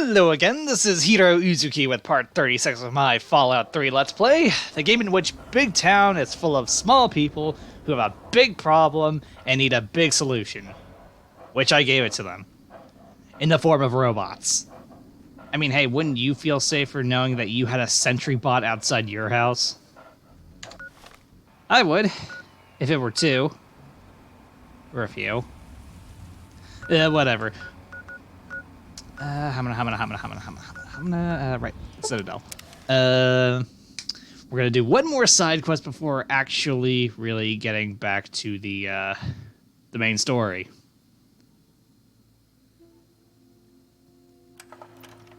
Hello again, this is Heero Uzuki with part 36 of my Fallout 3 Let's Play, the game in which Big Town is full of small people who have a big problem and need a big solution. Which I gave it to them. In the form of robots. I mean, hey, wouldn't you feel safer knowing that you had a sentry bot outside your house? I would, if it were two. Or a few. Whatever. Right, Citadel. We're gonna do one more side quest before actually really getting back to the main story.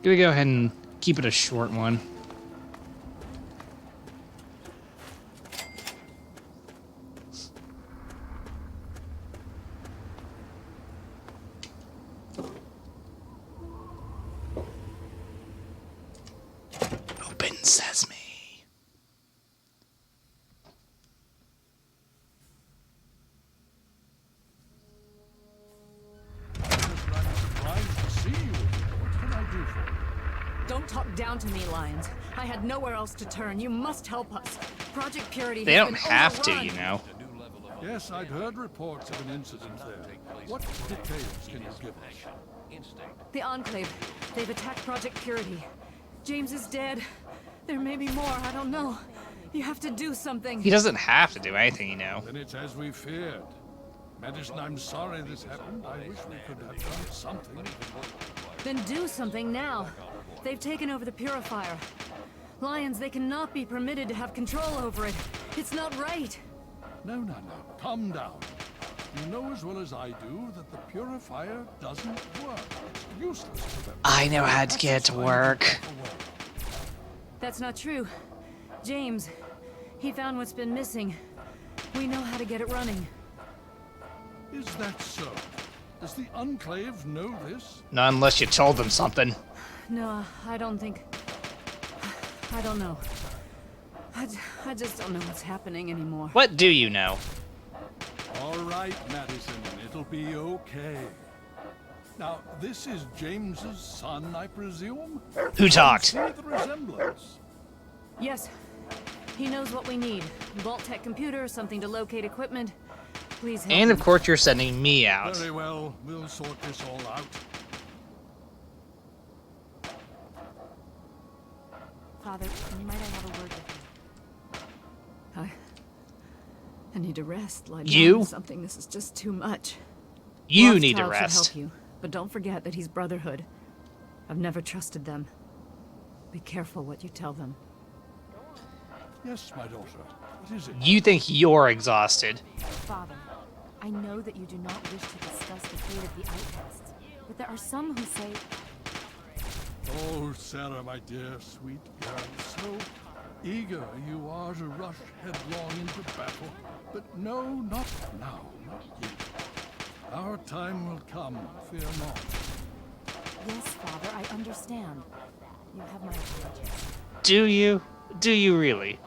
Gonna go ahead and keep it a short one. Open sesame. Don't talk down to me, Lions. I had nowhere else to turn. You must help us. Project Purity They has don't been have to, overrun. you know. Yes, I'd heard reports of an incident there. What details can you give us? The Enclave. They've attacked Project Purity. James is dead. There may be more. I don't know. You have to do something. He doesn't have to do anything, you know. Then it's as we feared. Madison, I'm sorry this happened. I wish we could have done something. Then do something now. They've taken over the Purifier. Lions, they cannot be permitted to have control over it. It's not right. No. Calm down. You know as well as I do that the Purifier doesn't work. It's useless for them. I know how to get it to work. That's not true. James, he found what's been missing. We know how to get it running. Is that so? Does the Enclave know this? Not unless you told them something. No, I don't think... I don't know. I just don't know what's happening anymore. What do you know? All right, Madison, it'll be okay. Now, this is James's son, I presume? Who talked? See the resemblance. Yes. He knows what we need. Vault-Tec computer, something to locate equipment. Please help And of me. course you're sending me out. Very well, we'll sort this all out. Father, might I have a word with you? I need to rest. Like You? something. This is just too much. You need to Rothschild should rest. help you, but don't forget that he's Brotherhood. I've never trusted them. Be careful what you tell them. Yes, my daughter. What is it? You think you're exhausted. Father, I know that you do not wish to discuss the fate of the outcasts, but there are some who say... Oh, Sarah, my dear, sweet girl, so eager you are to rush headlong into battle. But no, not now, not yet. Our time will come, fear not. Yes, Father, I understand. You have my apologies. Do you? Do you really?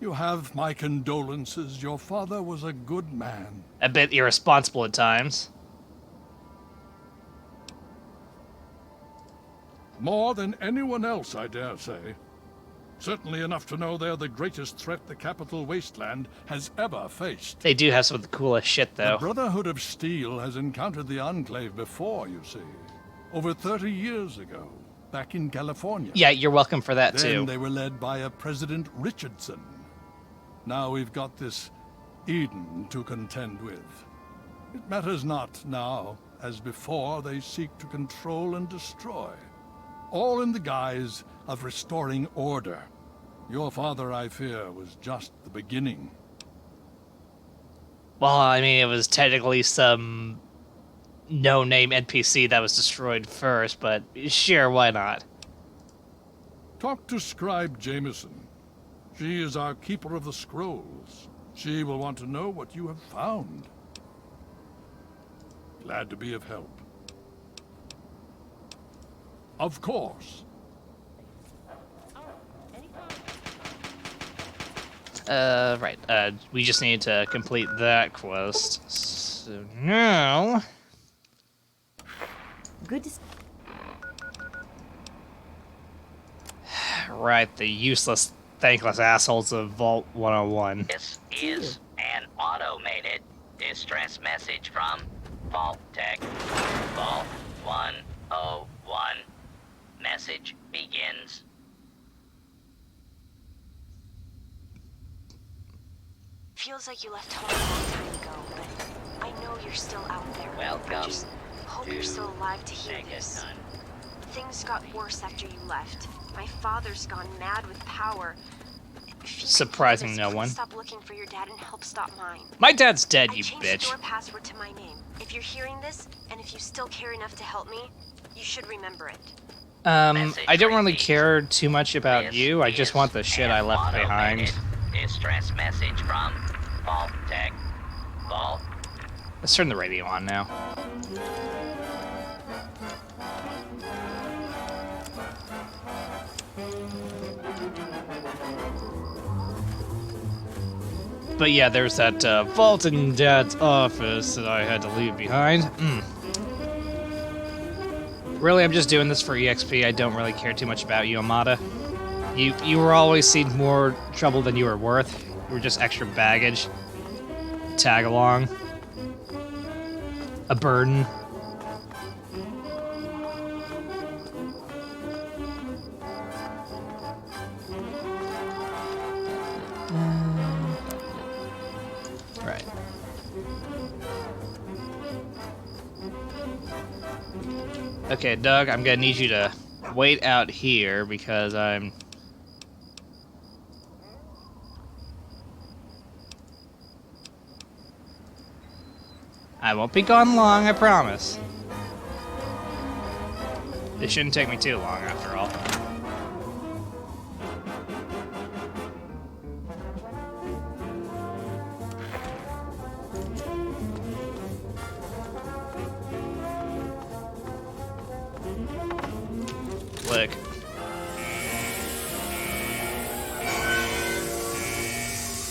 You have my condolences. Your father was a good man. A bit irresponsible at times. More than anyone else, I dare say. Certainly enough to know they're the greatest threat the capital wasteland has ever faced. They do have some of the coolest shit, The though. Brotherhood of Steel has encountered the Enclave before, you see. Over 30 years ago, back in California. Yeah, you're welcome for that, Then too. they were led by a President Richardson. Now we've got this Eden to contend with. It matters not now. As before, they seek to control and destroy. All in the guise of restoring order. Your father, I fear, was just the beginning. Well, I mean, it was technically some no-name NPC that was destroyed first, but sure, why not? Talk to Scribe Jameson. She is our keeper of the scrolls. She will want to know what you have found. Glad to be of help. Of course. Right. We just need to complete that quest. So now... Good to... Right, the useless, thankless assholes of Vault 101. This is an automated distress message from Vault Tech. Vault 101. Message begins. Feels like you left home a long time ago, but I know you're still out there. Welcome I just hope you're still alive to hear this. Megaton. Things got worse after you left. My father's gone mad with power. If you Surprising could no please one. Stop looking for your dad and help stop mine. My dad's dead, I you changed the bitch. door password to my name. If you're hearing this, and if you still care enough to help me, you should remember it. I don't really care too much about you. I just want the shit I left behind. Distress message from Vault Tech. Vault. Let's turn the radio on now. But yeah, there's that vault in Dad's office that I had to leave behind. Really, I'm just doing this for EXP. I don't really care too much about you, Amata. You were always seemed more trouble than you were worth. You were just extra baggage. Tag along. A burden. Right. Okay, Doug, I'm gonna need you to wait out here because I won't be gone long, I promise. It shouldn't take me too long, after all. Click.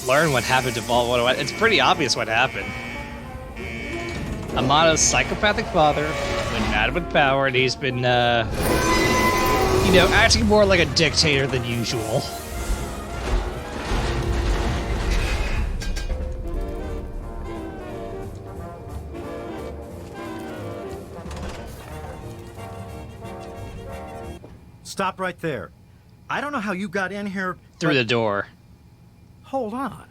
Learn what happened to Vault 101. It's pretty obvious what happened. Amata's psychopathic father went mad with power, and he's been, acting more like a dictator than usual. Stop right there. I don't know how you got in here. Through the door. Hold on.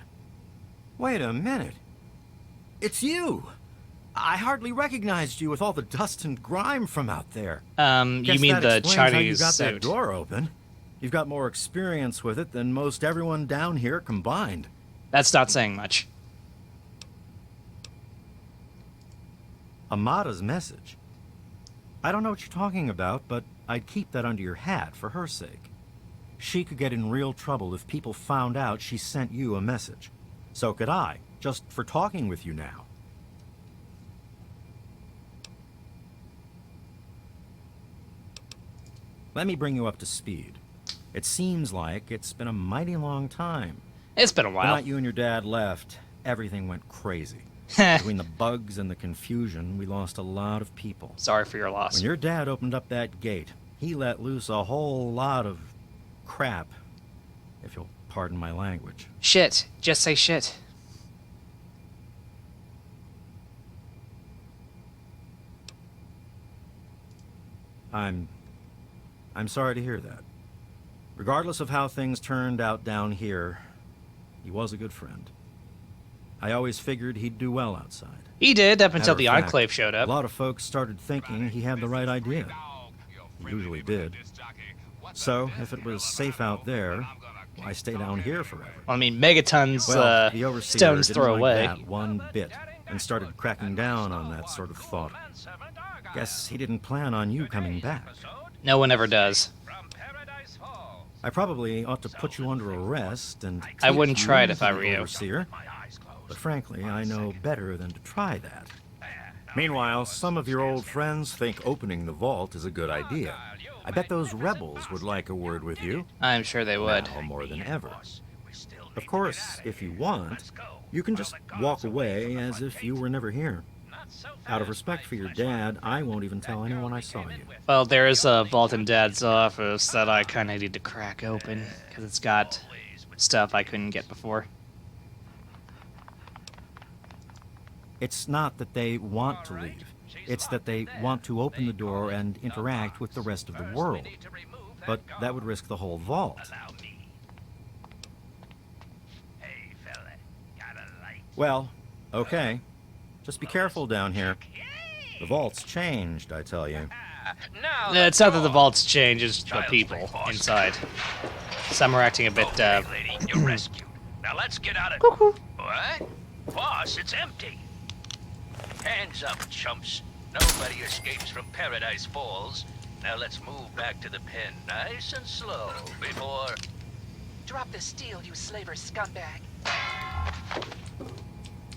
Wait a minute. It's you. I hardly recognized you with all the dust and grime from out there. You Guess mean that the explains how you Chinese got suit. that door open. You've got more experience with it than most everyone down here combined. That's not saying much. Amata's message. I don't know what you're talking about, but I'd keep that under your hat for her sake. She could get in real trouble if people found out she sent you a message. So could I, just for talking with you now. Let me bring you up to speed. It seems like it's been a mighty long time. It's been a The while. night you and your dad left, everything went crazy. Between the bugs and the confusion, we lost a lot of people. Sorry for your loss. When your dad opened up that gate, he let loose a whole lot of crap, if you'll pardon my language. Shit. Just say shit. I'm sorry to hear that. Regardless of how things turned out down here, he was a good friend. I always figured he'd do well outside. He did, up Matter until of the fact, Enclave showed A up. lot of folks started thinking he had the right idea. He usually did. So, if it was safe out there, why stay down here forever? I mean, megatons, Well, the overseer stones didn't throw like away. that one bit and started cracking down on that sort of thought. Guess he didn't plan on you coming back. No one ever does. I probably ought to put you under arrest and I take wouldn't you try it to if I the were you. overseer. But frankly, I know better than to try that. Meanwhile, some of your old friends think opening the vault is a good idea. I bet those rebels would like a word with you. I'm sure they would. Now more than ever. Of course, if you want, you can just walk away as if you were never here. Out of respect for your dad, I won't even tell anyone I saw you. Well, there is a vault in Dad's office that I kind of need to crack open, because it's got stuff I couldn't get before. It's not that they want to leave. It's that they want to open the door and interact with the rest of the world. But that would risk the whole vault. Well, okay. Just be careful down here. The vault's changed, I tell you. It's not that the vault's changed, it's the people inside. Some are acting a bit, Lady, you're rescued. Now let's get out of... What? Boss, it's empty. Hands up, chumps. Nobody escapes from Paradise Falls. Now let's move back to the pen nice and slow before... Drop the steel, you slaver scumbag.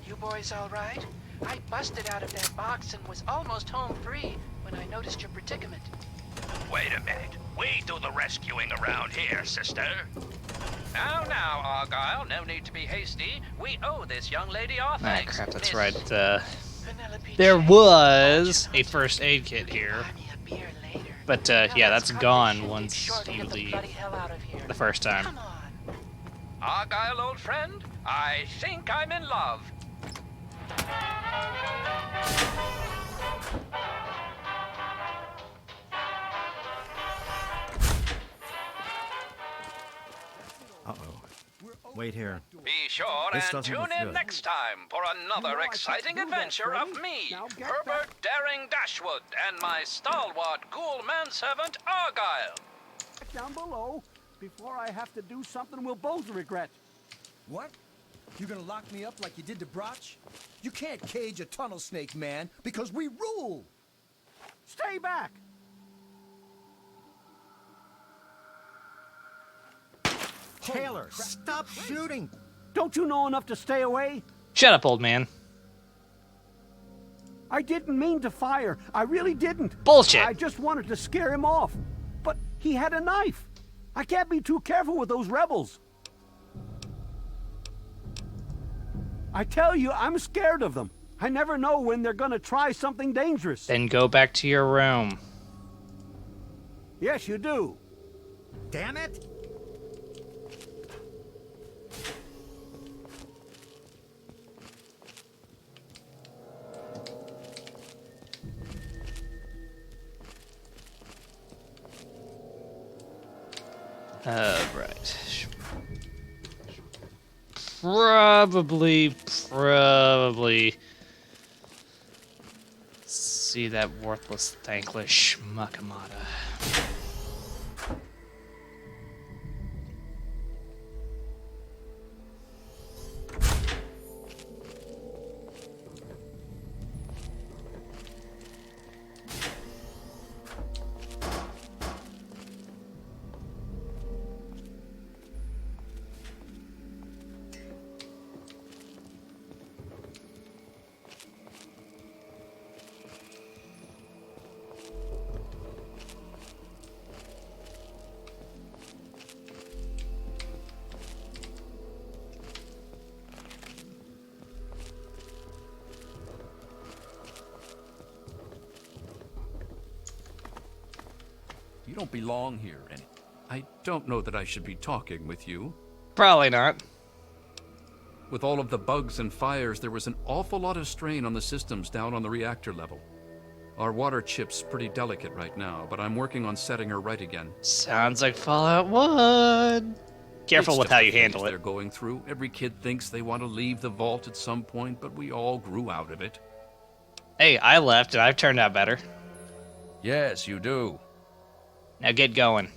You boys all right? I busted out of that box and was almost home free when I noticed your predicament. Wait a minute. We do the rescuing around here, sister. Now, Argyle, no need to be hasty. We owe this young lady our ah, thanks. crap, that's Miss right. Penelope There Jane, was watch a first aid kit out. here, Buy me a beer later. but Now yeah, let's that's cut gone this shit once short and you get the leave bloody hell out of here. the first time. Come on. Argyle, old friend, I think I'm in love. Uh-oh. Wait here. Be sure This and doesn't tune look in good. next time for another exciting adventure of me, Herbert Daring Dashwood, and my stalwart ghoul manservant Argyle. Down below before I have to do something we'll both regret. What? You gonna lock me up like you did to Broch? You can't cage a tunnel snake, man, because we rule! Stay back! Taylor, stop shooting! Don't you know enough to stay away? Shut up, old man. I didn't mean to fire. I really didn't. Bullshit. I just wanted to scare him off. But he had a knife. I can't be too careful with those rebels. I tell you, I'm scared of them. I never know when they're gonna try something dangerous. Then go back to your room. Yes, you do. Damn it! Right. Probably see that worthless, thankless schmuck Amata. You don't belong here, and I don't know that I should be talking with you. Probably not. With all of the bugs and fires, there was an awful lot of strain on the systems down on the reactor level. Our water chip's pretty delicate right now, but I'm working on setting her right again. Sounds like Fallout 1. Careful It's with how you just the handle phase it. They're going through. Every kid thinks they want to leave the vault at some point, but we all grew out of it. Hey, I left and I've turned out better. Yes, you do. Now get going.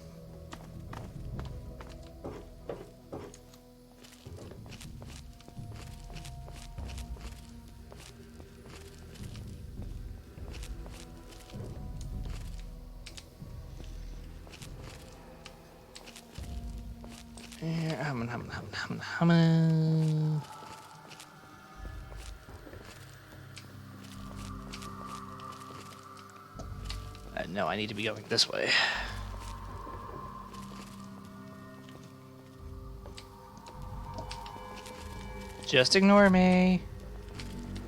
No, I need to be going this way. Just ignore me.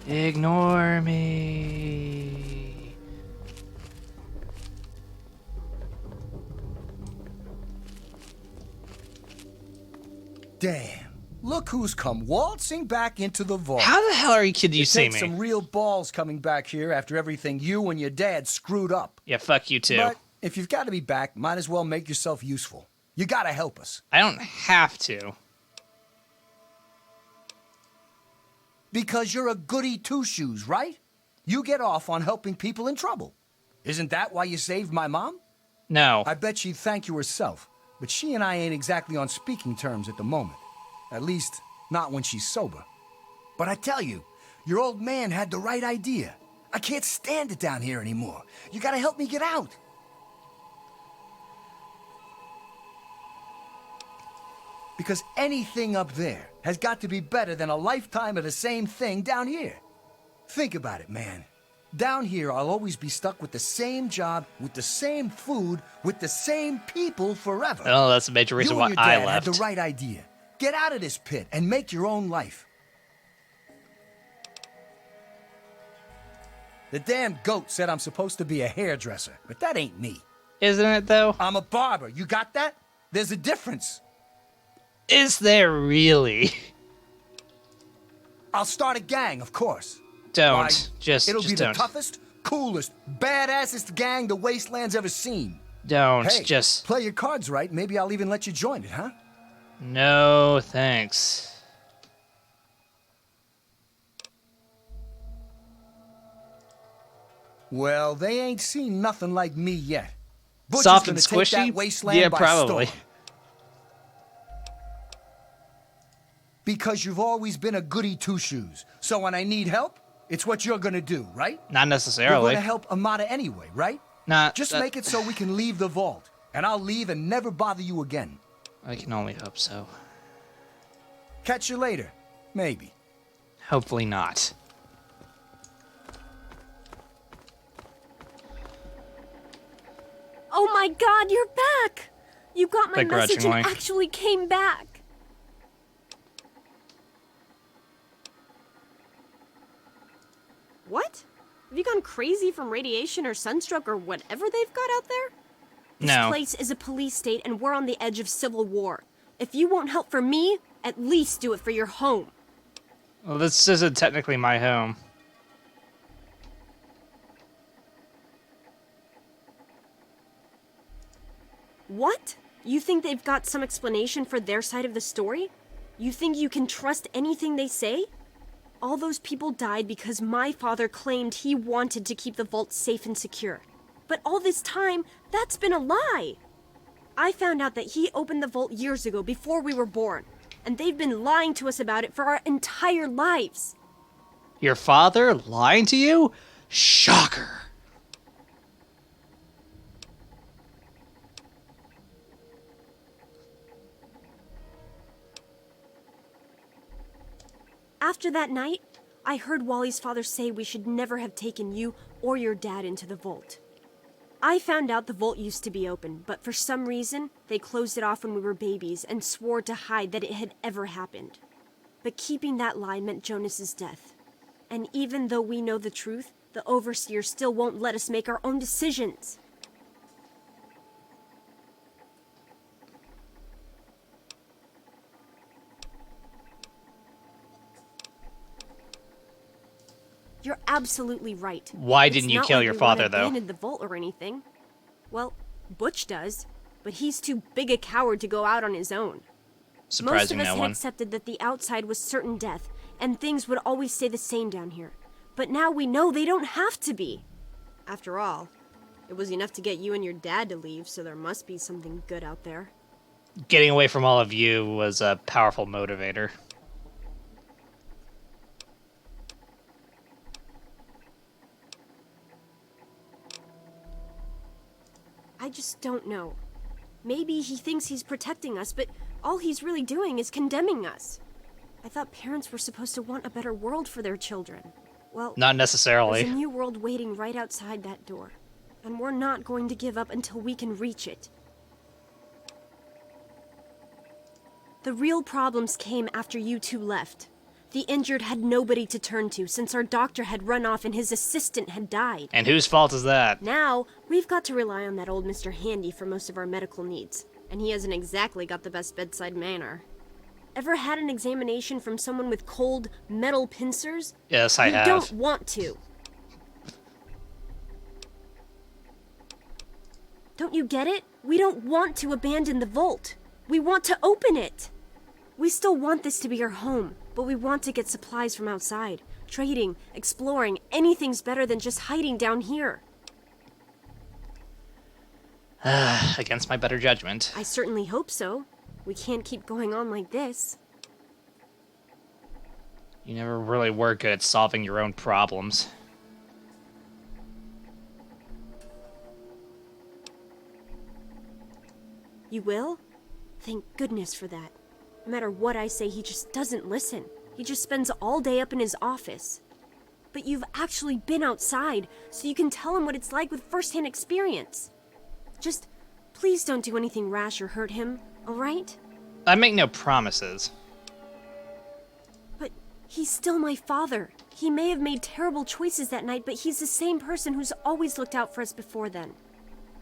Ignore me. Damn. Look who's come waltzing back into the vault. How the hell are you kidding you see Takes me? some real balls coming back here after everything you and your dad screwed up. Yeah, fuck you too. But if you've got to be back, might as well make yourself useful. You gotta help us. I don't have to. Because you're a goody two-shoes, right? You get off on helping people in trouble. Isn't that why you saved my mom? No. I bet she'd thank you herself, but she and I ain't exactly on speaking terms at the moment. At least, not when she's sober. But I tell you, your old man had the right idea. I can't stand it down here anymore. You gotta help me get out. Because anything up there has got to be better than a lifetime of the same thing down here. Think about it, man. Down here, I'll always be stuck with the same job, with the same food, with the same people forever. Oh, that's a major reason You why and your I dad left. had the right idea. Get out of this pit and make your own life. The damn goat said I'm supposed to be a hairdresser, but that ain't me. Isn't it, though? I'm a barber. You got that? There's a difference. Is there really? I'll start a gang, of course. Don't. Why, Just it'll be don't. the toughest, coolest, badassest gang the Wasteland's ever seen. Don't. Hey, Just... play your cards right. Maybe I'll even let you join it, huh? No, thanks. Well, they ain't seen nothing like me yet. Butcher's Soft and gonna take squishy? that wasteland Yeah, by probably. storm. Because you've always been a goody two-shoes. So when I need help, it's what you're gonna do, right? Not You're necessarily. gonna help Amata anyway, right? Nah, Just that- make it so we can leave the vault. And I'll leave and never bother you again. I can only hope so. Catch you later. Maybe. Hopefully not. Oh my god, you're back! You got my message and Begrudgingly. actually came back. What? Have you gone crazy from radiation or sunstroke or whatever they've got out there? This No. place is a police state and we're on the edge of civil war. If you won't help for me, at least do it for your home. Well, this isn't technically my home. What? You think they've got some explanation for their side of the story? You think you can trust anything they say? All those people died because my father claimed he wanted to keep the vault safe and secure. But all this time, that's been a lie! I found out that he opened the vault years ago before we were born, and they've been lying to us about it for our entire lives. Your father lying to you? Shocker. After that night, I heard Wally's father say we should never have taken you or your dad into the vault. I found out the vault used to be open, but for some reason, they closed it off when we were babies and swore to hide that it had ever happened. But keeping that lie meant Jonas's death. And even though we know the truth, the Overseer still won't let us make our own decisions. You're absolutely right. Why It's didn't you not kill like your we father, wanted though? abandoned the vault or anything. Well, Butch does, but he's too big a coward to go out on his own. Surprising Most of no us had one. accepted that the outside was certain death, and things would always stay the same down here. But now we know they don't have to be. After all, it was enough to get you and your dad to leave, so there must be something good out there. Getting away from all of you was a powerful motivator. I just don't know. Maybe he thinks he's protecting us, but all he's really doing is condemning us. I thought parents were supposed to want a better world for their children. Well, Not necessarily. there's a new world waiting right outside that door, and we're not going to give up until we can reach it. The real problems came after you two left. The injured had nobody to turn to since our doctor had run off and his assistant had died. And whose fault is that? Now, we've got to rely on that old Mr. Handy for most of our medical needs. And he hasn't exactly got the best bedside manner. Ever had an examination from someone with cold, metal pincers? Yes, I have. We don't want to. Don't you get it? We don't want to abandon the vault. We want to open it. We still want this to be our home, but we want to get supplies from outside. Trading, exploring, anything's better than just hiding down here. Against my better judgment. I certainly hope so. We can't keep going on like this. You never really were good at solving your own problems. You will? Thank goodness for that. No matter what I say, he just doesn't listen. He just spends all day up in his office. But you've actually been outside, so you can tell him what it's like with first-hand experience. Just, please don't do anything rash or hurt him, alright? I make no promises. But he's still my father. He may have made terrible choices that night, but he's the same person who's always looked out for us before then.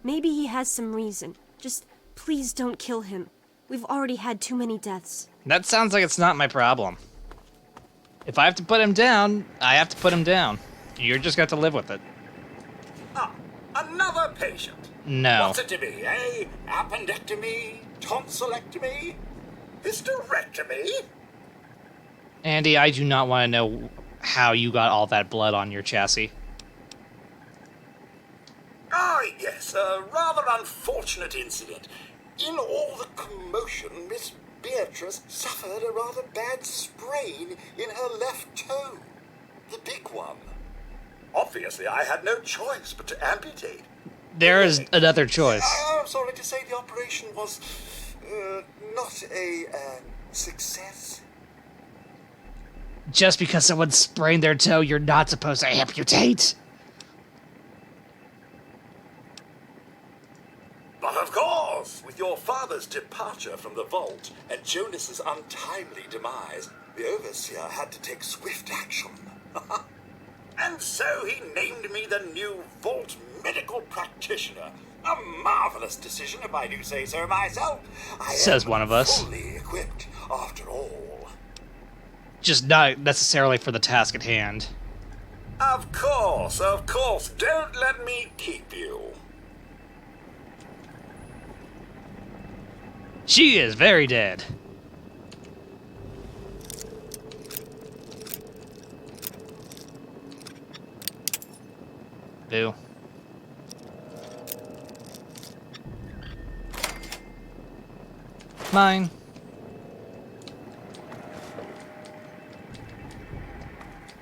Maybe he has some reason. Just, please don't kill him. We've already had too many deaths. That sounds like it's not my problem. If I have to put him down, I have to put him down. You're just got to live with it. Ah, another patient. No. What's it to be, eh? Appendectomy? Tonsillectomy? Hysterectomy? Andy, I do not want to know how you got all that blood on your chassis. Ah, yes, a rather unfortunate incident. In all the commotion, Miss Beatrice suffered a rather bad sprain in her left toe. The big one. Obviously, I had no choice but to amputate. There is another choice. I'm sorry to say the operation was not a success. Just because someone sprained their toe, you're not supposed to amputate. But of course, with your father's departure from the vault and Jonas's untimely demise, the overseer had to take swift action. And so he named me the new vault medical practitioner. A marvelous decision, if I do say so myself. Says one of us. Fully equipped, after all. Just not necessarily for the task at hand. Of course, of course. Don't let me keep you. She is very dead. Boo. Mine.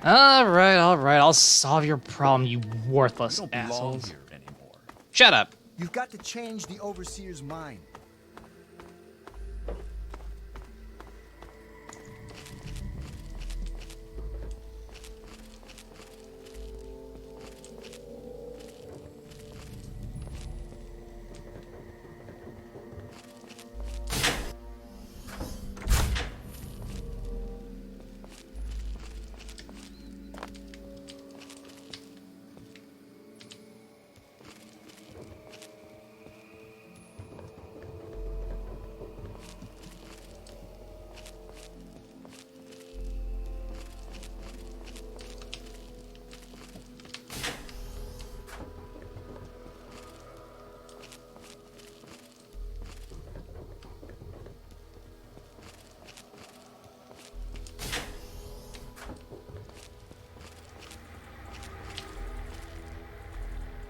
Alright, I'll solve your problem, you worthless assholes. Here anymore. Shut up. You've got to change the overseer's mind.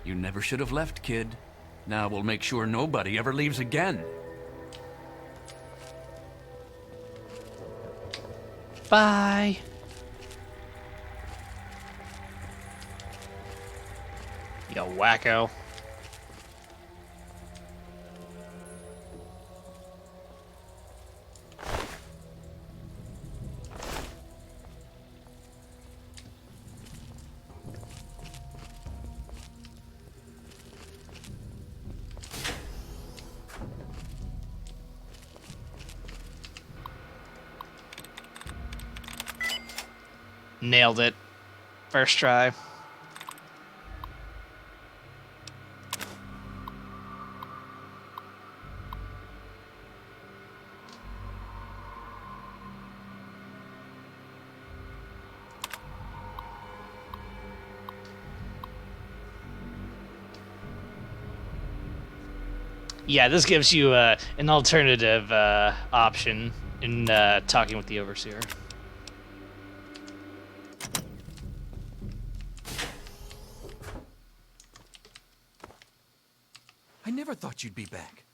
You never should have left, kid. Now we'll make sure nobody ever leaves again. Bye. You wacko. Nailed it. First try. Yeah, this gives you an alternative option in talking with the Overseer. I never thought you'd be back.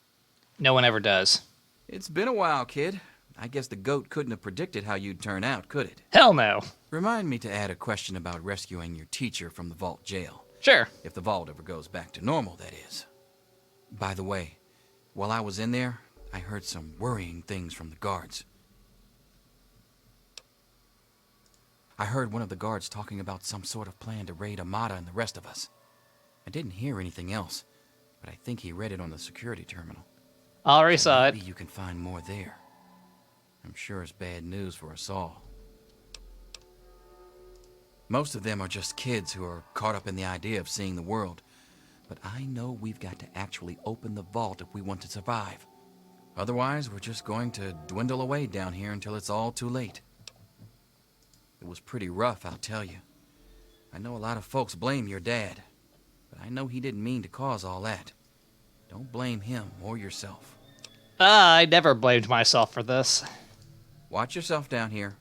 No one ever does. It's been a while, kid. I guess the goat couldn't have predicted how you'd turn out, could it? Hell no. Remind me to add a question about rescuing your teacher from the vault jail. Sure. If the vault ever goes back to normal, that is. By the way, while I was in there, I heard some worrying things from the guards. I heard one of the guards talking about some sort of plan to raid Amata and the rest of us. I didn't hear anything else, but I think he read it on the security terminal. Already saw it. Maybe you can find more there. I'm sure it's bad news for us all. Most of them are just kids who are caught up in the idea of seeing the world. But I know we've got to actually open the vault if we want to survive. Otherwise, we're just going to dwindle away down here until it's all too late. It was pretty rough, I'll tell you. I know a lot of folks blame your dad, but I know he didn't mean to cause all that. Don't blame him or yourself. I never blamed myself for this. Watch yourself down here.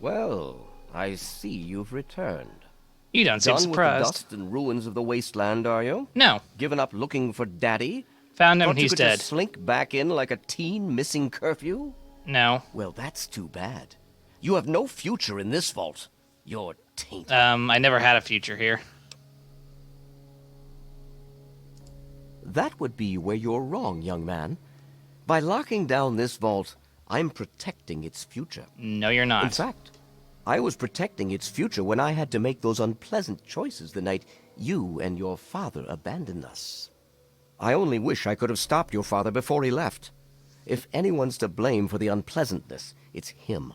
Well, I see you've returned. You don't seem Done surprised. with the dust and ruins of the wasteland, are you? No. Given up looking for Daddy? Found him Thought and you he's could dead. Just slink back in like a teen missing curfew? No. Well, that's too bad. You have no future in this vault. You're tainted. I never had a future here. That would be where you're wrong, young man. By locking down this vault, I'm protecting its future. No, you're not. In fact, I was protecting its future when I had to make those unpleasant choices the night you and your father abandoned us. I only wish I could have stopped your father before he left. If anyone's to blame for the unpleasantness, it's him.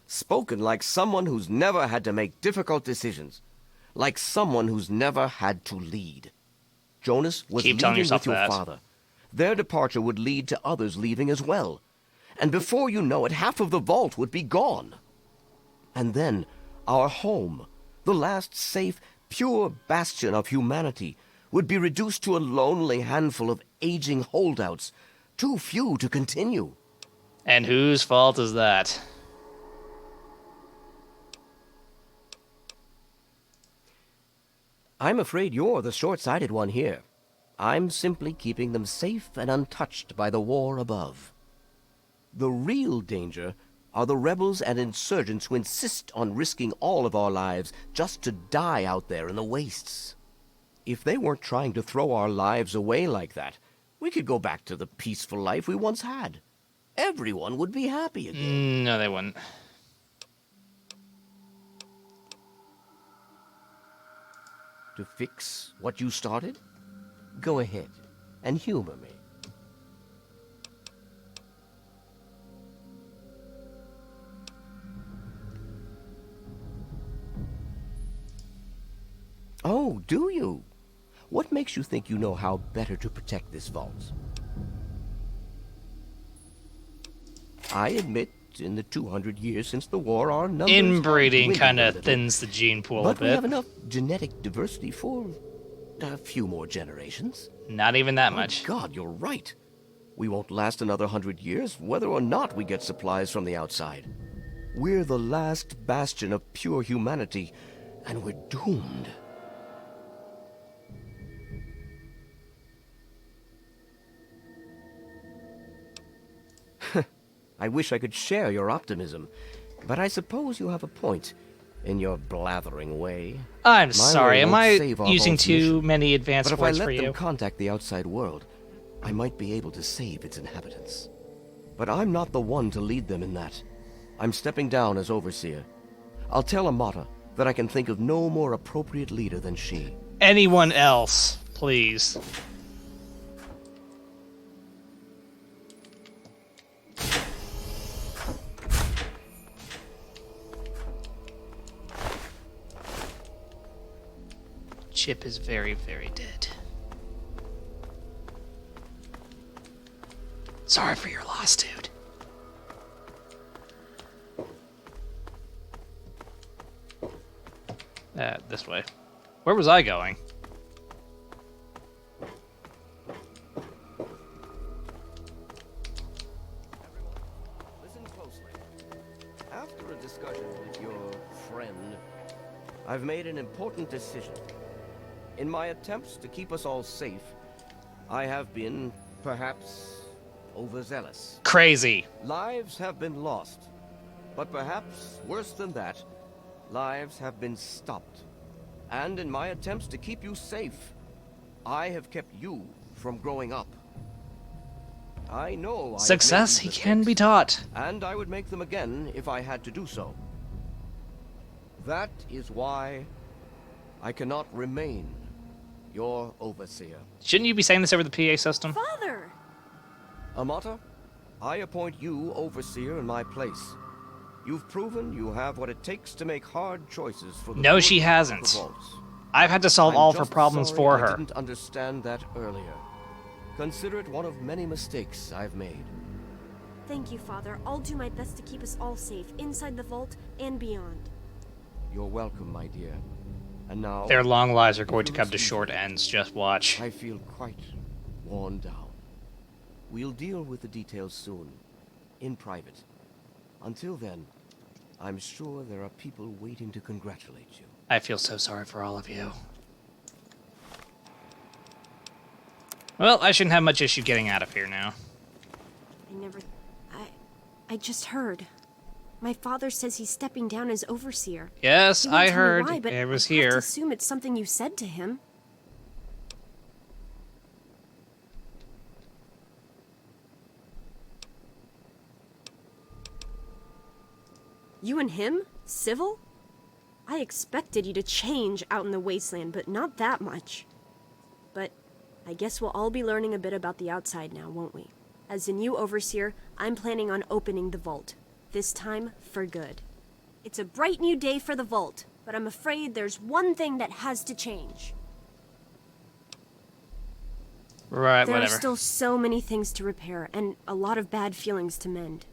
Spoken like someone who's never had to make difficult decisions. Like someone who's never had to lead. Jonas was Keep telling leaving yourself with your that. father. Their departure would lead to others leaving as well. And before you know it, half of the vault would be gone. And then, our home, the last safe, pure bastion of humanity, would be reduced to a lonely handful of aging holdouts, too few to continue. And whose fault is that? I'm afraid you're the short-sighted one here. I'm simply keeping them safe and untouched by the war above. The real danger are the rebels and insurgents who insist on risking all of our lives just to die out there in the wastes. If they weren't trying to throw our lives away like that, we could go back to the peaceful life we once had. Everyone would be happy again. No, they wouldn't. To fix what you started? Go ahead and humor me. Oh, do you? What makes you think you know how better to protect this vault? I admit, in the 200 years since the war, our numbers Inbreeding kind dwindled a of little. thins the gene pool But a we bit. have enough genetic diversity for a few more generations. Not even that much. God, you're right. We won't last another 100 years, whether or not we get supplies from the outside. We're the last bastion of pure humanity, and we're doomed. I wish I could share your optimism, but I suppose you have a point in your blathering way. I'm sorry, am I save our using vault's too mission, many advanced but if words I for let them you? contact the outside world, I might be able to save its inhabitants. But I'm not the one to lead them in that. I'm stepping down as overseer. I'll tell Amata that I can think of no more appropriate leader than she. Anyone else, please. Chip is very, very dead. Sorry for your loss, dude. This way. Where was I going? Listen closely. After a discussion with your friend, I've made an important decision. In my attempts to keep us all safe, I have been, perhaps, overzealous. Crazy. Lives have been lost. But perhaps worse than that, lives have been stopped. And in my attempts to keep you safe, I have kept you from growing up. I know Success he can be taught. and I would make them again if I had to do so. That is why I cannot remain your overseer. Shouldn't you be saying this over the PA system? Father! Amata, I appoint you overseer in my place. You've proven you have what it takes to make hard choices for the No, good she of hasn't. the vaults. I've had to solve I'm all of her just problems sorry for I her. didn't understand that earlier. Consider it one of many mistakes I've made. Thank you, Father. I'll do my best to keep us all safe, inside the vault and beyond. You're welcome, my dear. And now... Their long lives are going to come to short ends, just watch. I feel quite worn down. We'll deal with the details soon, in private. Until then, I'm sure there are people waiting to congratulate you. I feel so sorry for all of you. Well, I shouldn't have much issue getting out of here now. I just heard. My father says he's stepping down as overseer. Yes, He won't I tell me heard. why, but It was I have to here. assume it's something you said to him. You and him? Civil? I expected you to change out in the wasteland, but not that much. But I guess we'll all be learning a bit about the outside now, won't we? As the new overseer, I'm planning on opening the vault. This time, for good. It's a bright new day for the vault, but I'm afraid there's one thing that has to change. Right, There whatever. are still so many things to repair, and a lot of bad feelings to mend.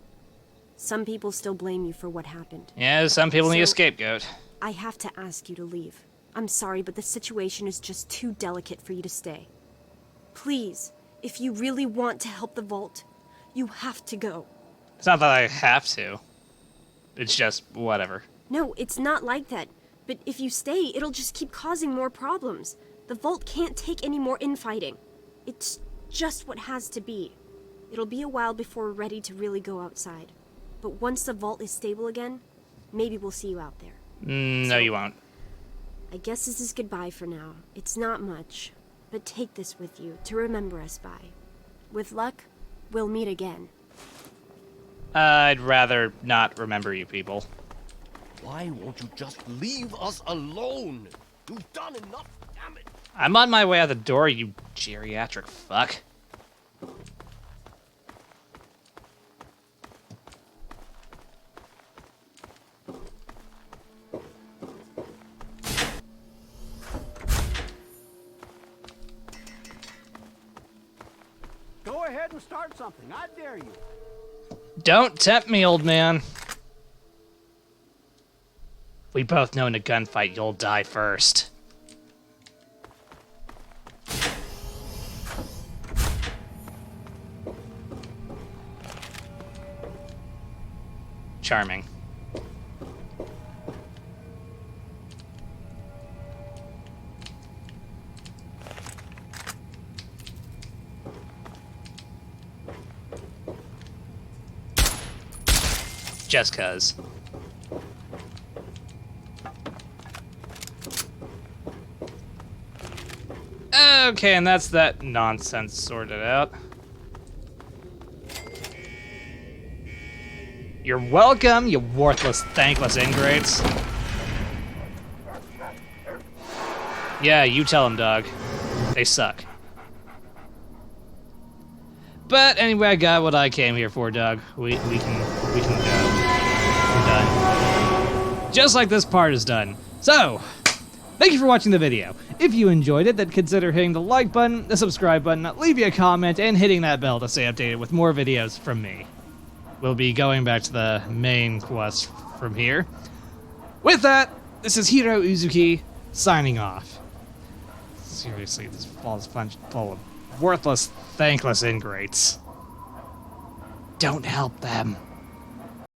Some people still blame you for what happened. Yeah, some people need a So- scapegoat. I have to ask you to leave. I'm sorry, but the situation is just too delicate for you to stay. Please, if you really want to help the vault, you have to go. It's not that I have to. It's just whatever. No, it's not like that. But if you stay, it'll just keep causing more problems. The vault can't take any more infighting. It's just what has to be. It'll be a while before we're ready to really go outside. But once the vault is stable again, maybe we'll see you out there. No, you won't. I guess this is goodbye for now. It's not much, but take this with you to remember us by. With luck, we'll meet again. I'd rather not remember you people. Why won't you just leave us alone? You've done enough, damn it! I'm on my way out the door, you geriatric fuck. Go ahead and start something. I dare you. Don't tempt me, old man. We both know in a gunfight you'll die first. charming. Just cuz. Okay, and that's that nonsense sorted out. You're welcome, you worthless, thankless ingrates. Yeah, you tell them, dog. They suck. But anyway, I got what I came here for, Doug. We can go. We're done. Just like this part is done. So, thank you for watching the video. If you enjoyed it, then consider hitting the like button, the subscribe button, leave me a comment, and hitting that bell to stay updated with more videos from me. We'll be going back to the main quest from here. With that, this is Heero Uzuki, signing off. Seriously, this falls punch full of worthless, thankless ingrates. Don't help them.